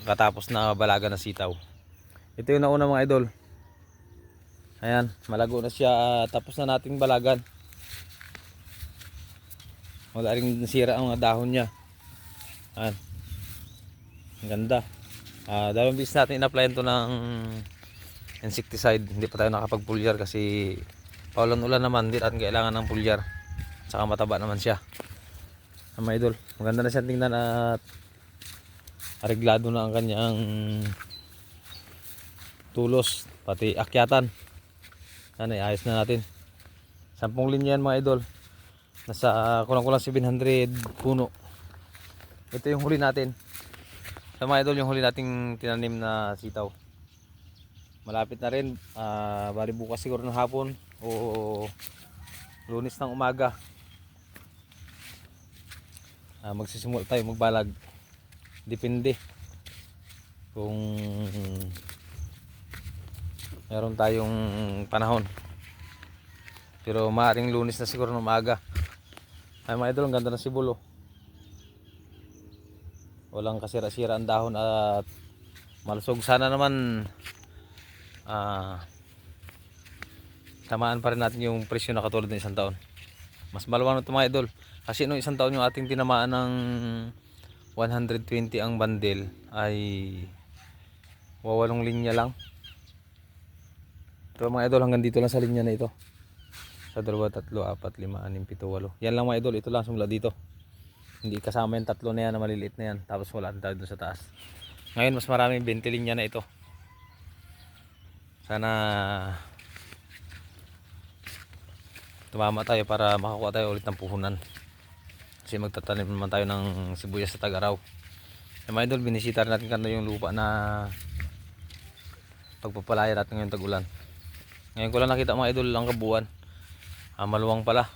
katapos na balaga na sitaw. Ito yung nauna mga idol. Ayan, malago na siya. Tapos na nating balagan. Wala rin nasira ang mga dahon niya. Ayan, ang ganda. Dalawang beses natin in-applyan to ng insecticide. Hindi pa tayo nakapag-foliar kasi paulan-ulan naman. Hindi natin kailangan ng foliar. Saka mataba naman siya. Mga idol, maganda na siya tingnan at areglado na ang kanyang tulos, pati akyatan. Yan ay ayos na natin. 10 linya yan mga idol. Nasa kulang-kulang 700 puno. Ito yung huli natin. Sa mga idol, yung huli nating tinanim na sitaw. Malapit na rin. Bali bukas siguro ng hapon o Lunes ng umaga. Magsisimula tayo magbalag. Depende kung meron tayong panahon, pero maaaring Lunes na siguro ng umaga. Ay mga idol, ang ganda ng sibulo. Walang kasira-sira ang dahon at malusog. Sana naman tamaan pa rin natin yung presyo na katulad ng isang taon. Mas maluwang na ito mga idol, kasi nung isang taon yung ating tinamaan ng 120 ang bundle ay wawalong linya lang. Ito mga idol, hanggang dito lang sa linya na ito. Sa 2, 3, 4, 5, 6, 7, 8. Yan lang mga idol, ito lang sumula dito. Hindi kasama yung 3 na yan na maliliit na yan. Tapos wala tayo dun sa taas. Ngayon mas maraming 20 linya na ito. Sana tumama tayo para makakuha tayo ulit ng puhunan. Kasi magtatanim naman tayo ng sibuyas sa Tag-Araw. Mga idol, binisita rin natin kano yung lupa na pagpapalaya natin ngayong tag-ulan. Ngayon ko lang nakita mga idol ang kabuuan. Maluwang pala.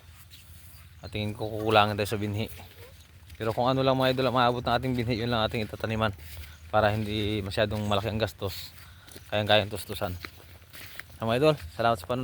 At tingin ko kukulangan tayo sa binhi. Pero kung ano lang mga idol ang maabot ng ating binhi, yun lang ating itataniman. Para hindi masyadong malaki ang gastos. Kayang-kayang tustusan. Mga idol, salamat sa panonood.